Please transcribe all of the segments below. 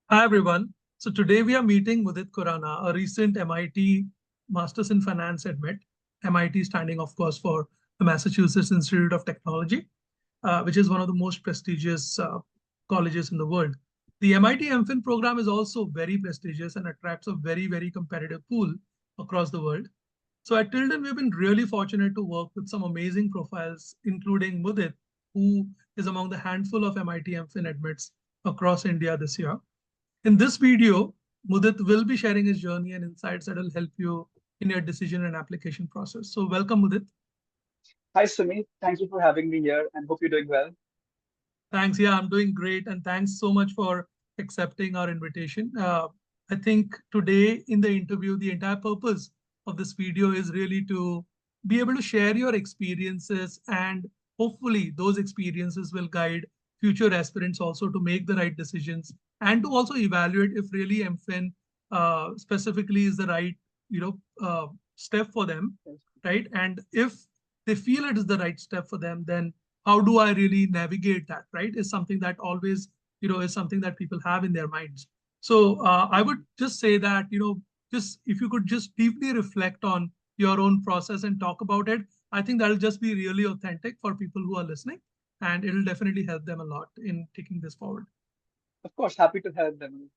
Hi, everyone. So today we are meeting Muditt Khurana, a recent MIT Masters in Finance admit, MIT standing, of course, for the Massachusetts Institute of Technology, which is one of the most prestigious colleges in the world. The MIT MFin program is also very prestigious and attracts a very, very competitive pool across the world. So at Tilden, we've been really fortunate to work with some amazing profiles, including Muditt, who is among the handful of MIT MFin admits across India this year. In this video, Muditt will be sharing his journey and insights that will help you in your decision and application process. So welcome, Muditt. Hi, Sumeet. Thank you for having me here and hope you're doing well. Thanks. Yeah, I'm doing great. And thanks so much for accepting our invitation. I think today in the interview, the entire purpose of this video is really to be able to share your experiences, and hopefully those experiences will guide future aspirants also to make the right decisions and to also evaluate if really MFin specifically is the right, step for them, right? And if they feel it is the right step for them, then how do I really navigate that, right? Is something that always, is something that people have in their minds. So I would just say that, just if you could just deeply reflect on your own process and talk about it, I think that'll just be really authentic for people who are listening, and it'll definitely help them a lot in taking this forward. Of course, happy to help them.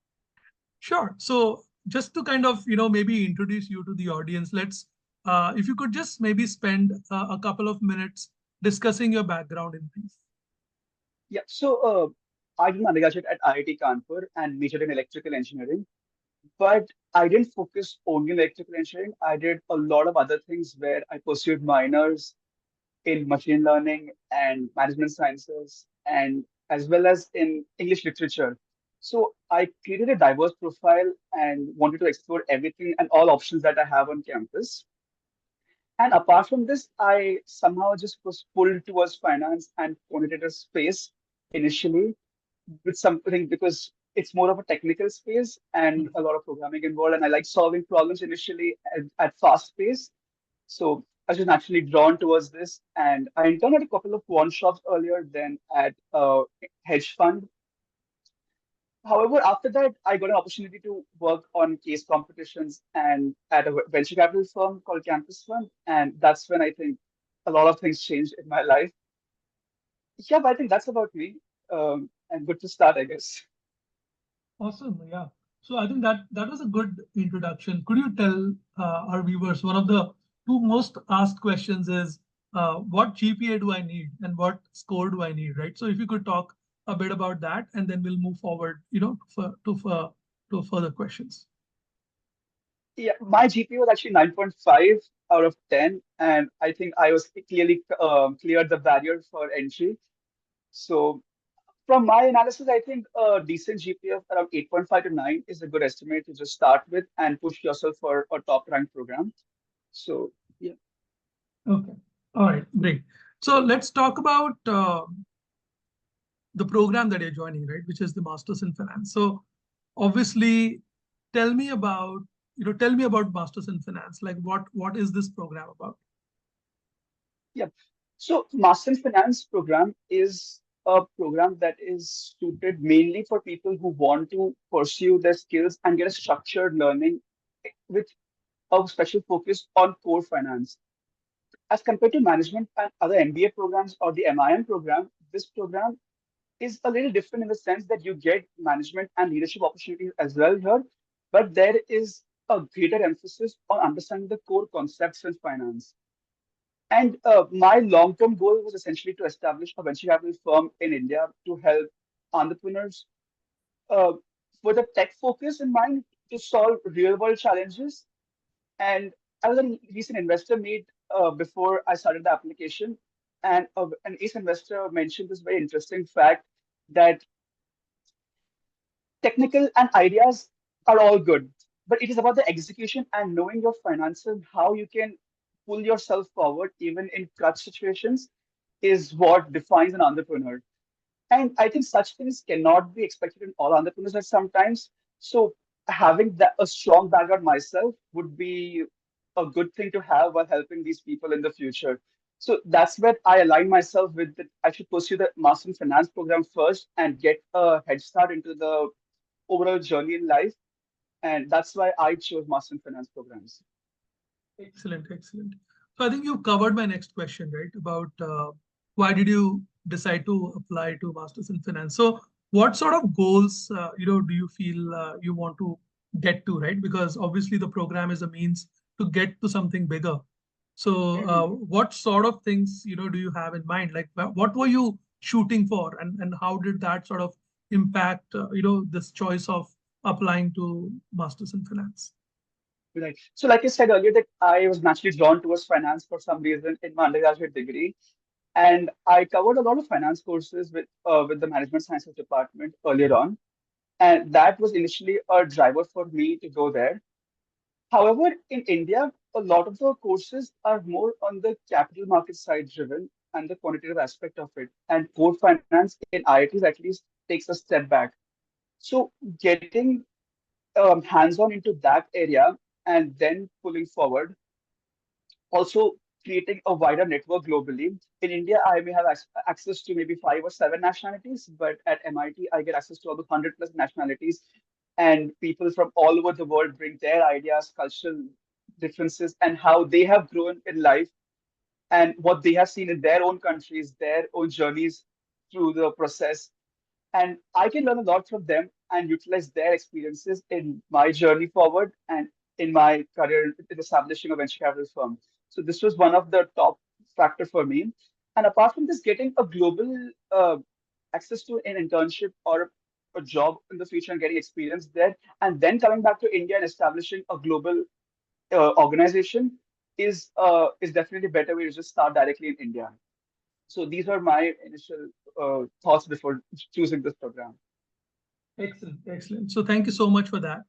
Sure. So just to kind of, maybe introduce you to the audience, if you could just maybe spend a couple of minutes discussing your background in brief. Yeah, so I did my undergraduate at IIT Kanpur and majored in electrical engineering, but I didn't focus only on electrical engineering. I did a lot of other things where I pursued minors in machine learning and management sciences, and as well as in English literature. So I created a diverse profile and wanted to explore everything and all options that I have on campus. And apart from this, I somehow just was pulled towards finance and quantitative space initially with something because it's more of a technical space and a lot of programming involved. And I like solving problems initially at fast pace. So I was just naturally drawn towards this. And I interned at a couple of quant shops earlier, then at a hedge fund. However, after that, I got an opportunity to work on case competitions and at a venture capital firm called Campus Fund. And that's when I think a lot of things changed in my life. Yeah, but I think that's about me. And good to start, I guess. Awesome. Yeah. So I think that was a good introduction. Could you tell our viewers, one of the two most asked questions is what GPA do I need and what score do I need, right? So if you could talk a bit about that, and then we'll move forward, to further questions. Yeah, my GPA was actually 9.5 out of 10. And I think I was clearly cleared the barrier for entry. So from my analysis, I think a decent GPA of around 8.5 to 9 is a good estimate to just start with and push yourself for a top ranked program. So, yeah. Okay. All right. Great. So let's talk about the program that you're joining, right, which is the Masters in Finance. So obviously, tell me about, tell me about Masters in Finance. Like what is this program about? Yeah. So, Master in Finance program is a program that is suited mainly for people who want to pursue their skills and get a structured learning with a special focus on core finance. As compared to management and other MBA programs or the MIM program, this program is a little different in the sense that you get management and leadership opportunities as well here, but there is a greater emphasis on understanding the core concepts in finance. And my long-term goal was essentially to establish a venture capital firm in India to help entrepreneurs uh, with a tech focus in mind to solve real-world challenges. And I was a recent investor meet before I started the application, and an ace investor mentioned this very interesting fact that technical and ideas are all good, but it is about the execution and knowing your finances, how you can pull yourself forward even in crunch situations is what defines an entrepreneur. And I think such things cannot be expected in all entrepreneurs at sometimes. So having that a strong background myself would be a good thing to have while helping these people in the future. So that's where I align myself with that I should pursue the Master in Finance program first and get a head start into the overall journey in life. And that's why I chose Master in Finance programs. Excellent, excellent. So I think you've covered my next question, right? About why did you decide to apply to Masters in Finance? So what sort of goals, do you feel you want to get to, right? Because obviously the program is a means to get to something bigger. So Mhm. what sort of things, do you have in mind? Like what were you shooting for, and how did that sort of impact, this choice of applying to Masters in Finance? Right. So, like I said earlier, that I was naturally drawn towards finance for some reason in my undergraduate degree, and I covered a lot of finance courses with the management sciences department earlier on, and that was initially a driver for me to go there. However, in India, a lot of the courses are more on the capital market side driven and the quantitative aspect of it, and core finance in IITs at least takes a step back. So, getting hands-on into that area and then pulling forward, also creating a wider network globally. In India, I may have access to maybe 5 or 7 nationalities, but at MIT, I get access to almost 100 plus nationalities, and people from all over the world bring their ideas, cultural differences, and how they have grown in life and what they have seen in their own countries, their own journeys through the process. And I can learn a lot from them and utilize their experiences in my journey forward and in my career in establishing a venture capital firm. So this was one of the top factor for me. And apart from this, getting a global access to an internship or a job in the future and getting experience there, and then coming back to India and establishing a global organization is definitely a better way to just start directly in India. So these are my initial thoughts before choosing this program. Excellent, excellent. So thank you so much for that.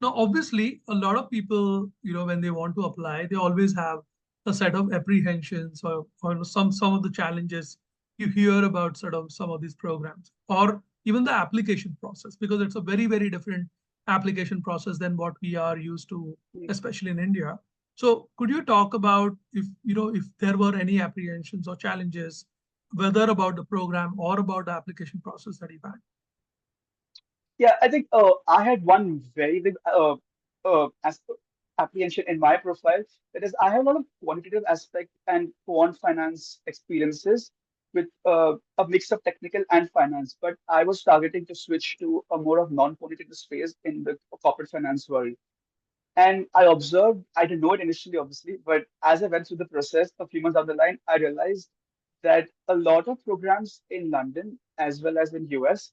Now, obviously, a lot of people, when they want to apply, they always have a set of apprehensions or some of the challenges you hear about sort of some of these programs, or even the application process, because it's a very, very different application process than what we are used to, especially in India. So could you talk about if there were any apprehensions or challenges, whether about the program or about the application process that you've had? Yeah, I think I had one very big apprehension in my profile. That is, I have a lot of quantitative aspect and quant finance experiences with a mix of technical and finance. But I was targeting to switch to a more of non-quantitative space in the corporate finance world. And I observed, I didn't know it initially, obviously, but as I went through the process a few months down the line, I realized that a lot of programs in London as well as in US,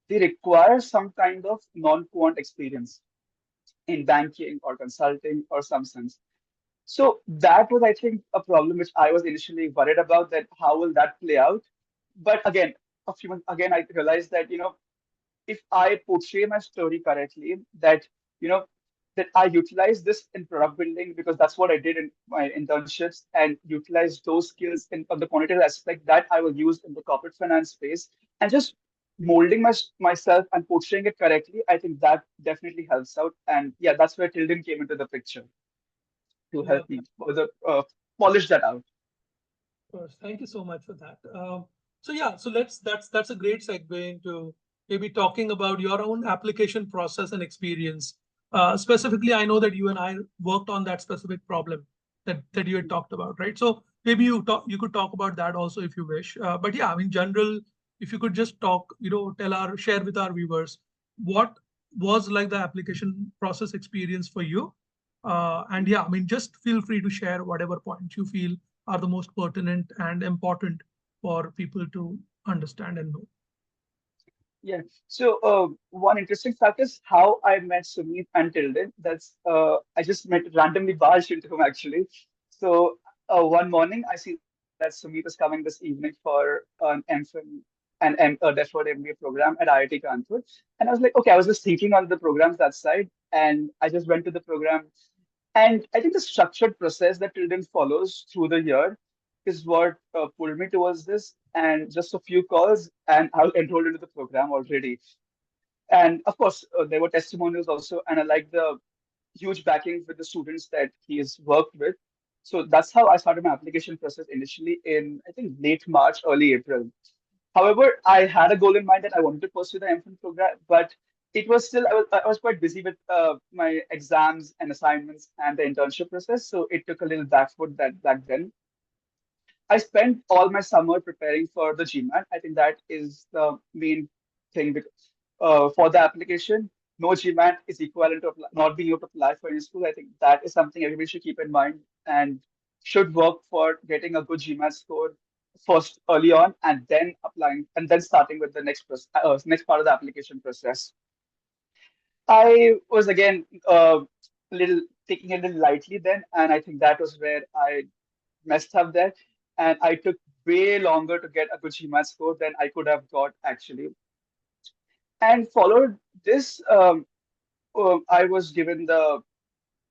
they require some kind of non-quant experience in banking or consulting or some sense. So that was, I think, a problem which I was initially worried about, that how will that play out? But again, a few months again, I realized that, if I portray my story correctly, that you know that I utilize this in product building because that's what I did in my internships, and utilize those skills in on the quantitative aspect that I will use in the corporate finance space, and just molding myself and portraying it correctly. I think that definitely helps out, and yeah, that's where Tilden came into the picture to help Love me that. further polish that out. Of course. Thank you so much for that. So yeah, so that's a great segue into maybe talking about your own application process and experience. Specifically, I know that you and I worked on that specific problem that you had talked about, right? So maybe you could talk about that also if you wish. But yeah, in general, if you could just talk, share with our viewers what was like the application process experience for you. And yeah, just feel free to share whatever points you feel are the most pertinent and important for people to understand and know. Yeah. So one interesting fact is how I met Sumeet and Tilden. That's I just met randomly barged into him actually. So one morning I see that Sumeet is coming this evening for an MFin Deferred MBA program at IIT Kanpur, and I was like, okay, I was just thinking on the programs that side, and I just went to the program, and I think the structured process that Tilden follows through the year is what pulled me towards this. And just a few calls, and I was enrolled into the program already. And of course, there were testimonials also, and I like the huge backing with the students that he has worked with. So that's how I started my application process initially in, I think, late March, early April. However, I had a goal in mind that I wanted to pursue the MFin program, but it was still I was quite busy with my exams and assignments and the internship process, so it took a little back foot that back then. I spent all my summer preparing for the GMAT. I think that is the main thing because for the application, no GMAT is equivalent of not being able to apply for any school. I think that is something everybody should keep in mind and should work for getting a good GMAT score first early on, and then applying and then starting with the next part of the application process. I was again little taking it a little lightly then, and I think that was where I messed up there, and I took way longer to get a good GMAT score than I could have got actually. And followed this, I was given the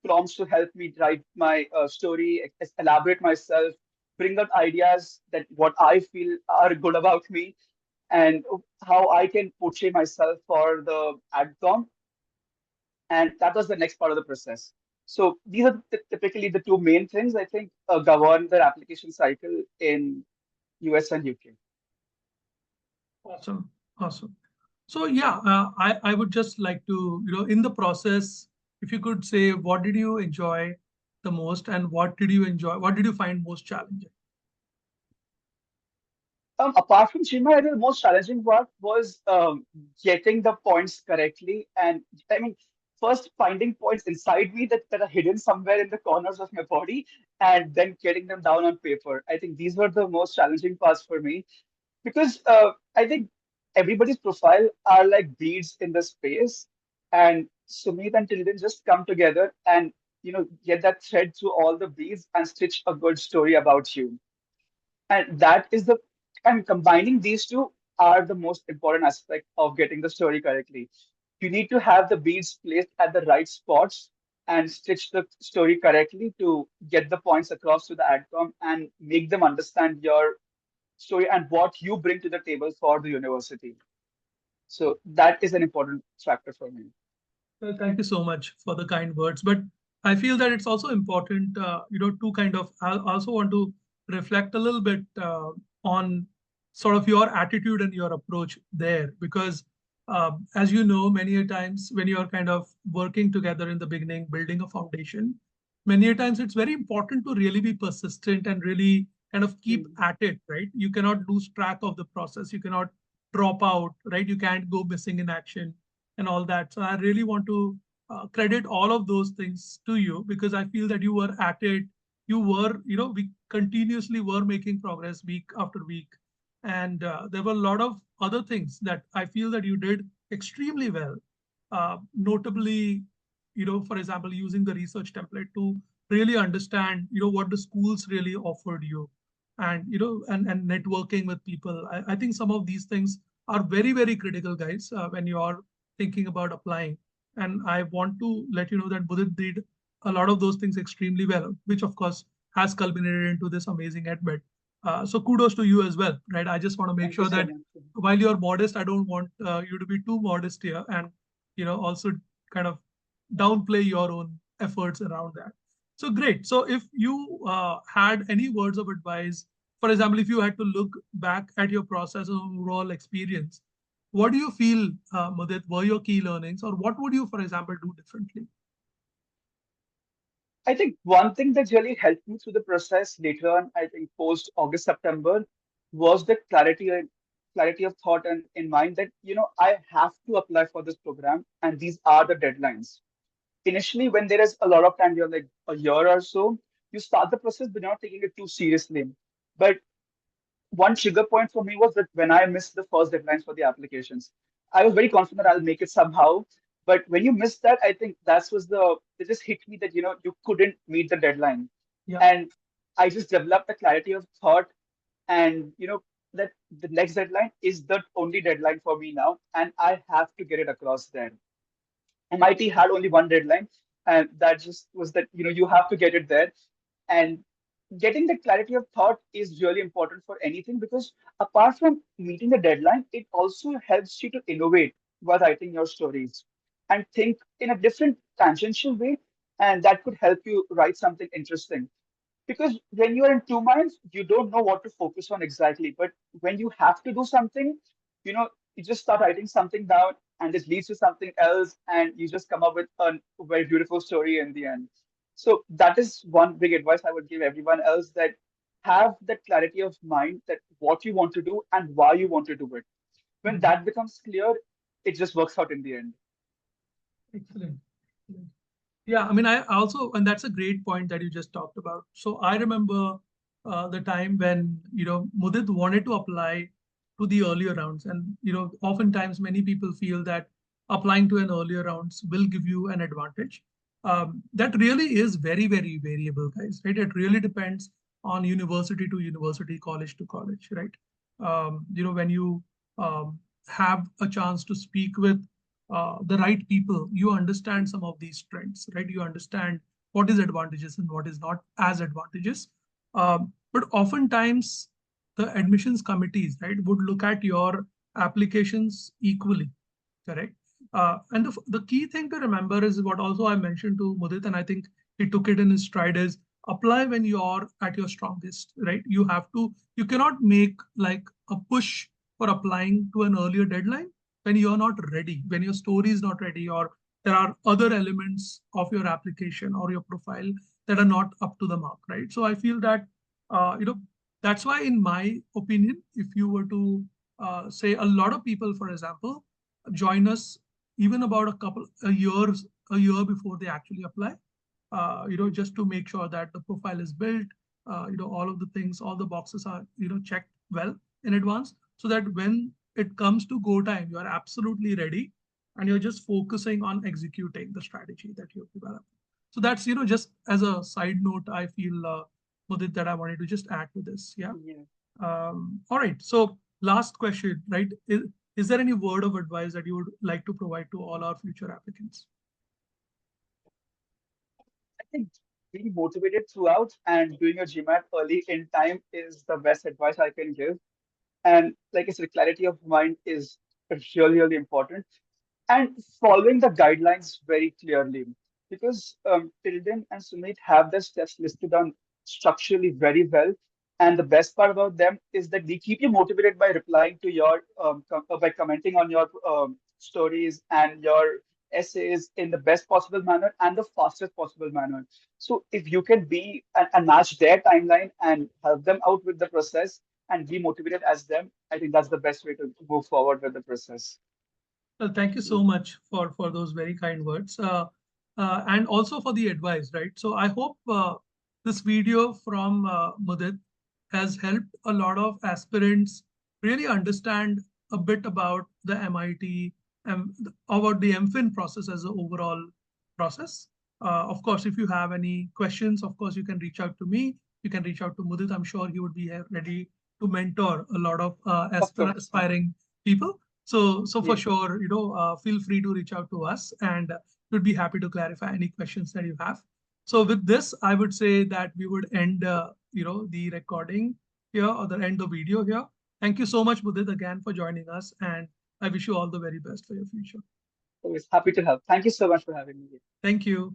prompts to help me write my story, elaborate myself, bring out ideas that what I feel are good about me, and how I can portray myself for the adcom. And that was the next part of the process. So these are typically the two main things I think govern the application cycle in US and UK. Awesome. Awesome. So yeah, I would just like to, in the process, if you could say, what did you enjoy the most and what did you find most challenging? Apart from Chima, I think the most challenging part was getting the points correctly. And I mean, first finding points inside me that are hidden somewhere in the corners of my body and then getting them down on paper. I think these were the most challenging parts for me because I think everybody's profile are like beads in the space, and Sumeet and Tilden just come together and get that thread through all the beads and stitch a good story about you. And that is the and combining these two are the most important aspect of getting the story correctly. You need to have the beads placed at the right spots and stitch the story correctly to get the points across to the adcom and make them understand your story and what you bring to the table for the university. So that is an important factor for me. Well, thank you so much for the kind words. But I feel that it's also important, to kind of, I also want to reflect a little bit on sort of your attitude and your approach there. Because as you know, many a times when you're kind of working together in the beginning, building a foundation, many a times it's very important to really be persistent and really kind of keep Mm. at it, right? You cannot lose track of the process. You cannot drop out, right? You can't go missing in action and all that. So I really want to credit all of those things to you because I feel that you were at it. You were, we continuously were making progress week after week. And there were a lot of other things that I feel that you did extremely well. Notably, for example, using the research template to really understand, what the schools really offered you and, and networking with people. I think some of these things are very, very critical, guys, when you are thinking about applying. And I want to let you know that Muditt did a lot of those things extremely well, which of course has culminated into this amazing admit. So kudos to you as well, right? I just want to make Thank you sure so that much. while you're modest, I don't want you to be too modest here, and also kind of downplay your own efforts around that. So great. So if you had any words of advice, for example, if you had to look back at your process and overall experience, what do you feel, Mudit, were your key learnings, or what would you, for example, do differently? I think one thing that really helped me through the process later on, I think post August, September, was the clarity of thought and in mind that, I have to apply for this program and these are the deadlines. Initially, when there is a lot of time, you're like a year or so, you start the process, but you're not taking it too seriously. But one trigger point for me was that when I missed the first deadlines for the applications, I was very confident I'll make it somehow. But when you missed that, I think that was it just hit me that, you couldn't meet the deadline. Yeah. And I just developed a clarity of thought and, that the next deadline is the only deadline for me now. And I have to get it across there. MIT had only one deadline, and that just was that you have to get it there. And getting the clarity of thought is really important for anything because apart from meeting the deadline, it also helps you to innovate while writing your stories and think in a different tangential way, and that could help you write something interesting because when you are in two minds, you don't know what to focus on exactly. But when you have to do something, you just start writing something down and it leads to something else, and you just come up with a very beautiful story in the end. So that is one big advice I would give everyone else, that have that clarity of mind that what you want to do and why you want to do it. When Mhm. that becomes clear, it just works out in the end. Excellent. Excellent. Yeah, I mean, I also, and that's a great point that you just talked about. So I remember the time when, Mudit wanted to apply to the earlier rounds. And, oftentimes many people feel that applying to an earlier rounds will give you an advantage. That really is very, very variable, guys, right? It really depends on university to university, college to college, right? When you have a chance to speak with the right people, you understand some of these trends, right? You understand what is advantages and what is not as advantages. But oftentimes, the admissions committees, right, would look at your applications equally, correct? And the key thing to remember is what also I mentioned to Mudit, and I think he took it in his stride, is apply when you're at your strongest, right? You cannot make like a push for applying to an earlier deadline when you're not ready, when your story is not ready, or there are other elements of your application or your profile that are not up to the mark, right? So I feel that, uh, you know, that's why, in my opinion, if you were to say a lot of people, for example, join us even about a year before they actually apply, just to make sure that the profile is built, all of the things, all the boxes are, checked well in advance, so that when it comes to go time, you are absolutely ready and you're just focusing on executing the strategy that you've developed. So that's, just as a side note, I feel, Mudit, that I wanted to just add to this. Yeah. Yeah. All right. So last question, right? Is there any word of advice that you would like to provide to all our future applicants? I think being motivated throughout and doing your GMAT early in time is the best advice I can give. And like I said, clarity of mind is really, really important. And following the guidelines very clearly, because Tilden and Sumeet have their steps listed on structurally very well. And the best part about them is that they keep you motivated by replying to your by commenting on your stories and your essays in the best possible manner and the fastest possible manner. So if you can be and match their timeline and help them out with the process and be motivated as them, I think that's the best way to move forward with the process. Well, thank you so much for those very kind words, and also for the advice, right? So I hope this video from Mudit has helped a lot of aspirants really understand a bit about the MIT and about the MFin process as an overall process. Of course, if you have any questions, of course, you can reach out to me. You can reach out to Mudit. I'm sure he would be ready to mentor a lot of Of course. aspiring people. So for Yeah. sure, feel free to reach out to us, and we'd be happy to clarify any questions that you have. So with this, I would say that we would end, the recording here, or the end the video here. Thank you so much, Mudit, again for joining us, and I wish you all the very best for your future. Always happy to help. Thank you so much for having me. Thank you.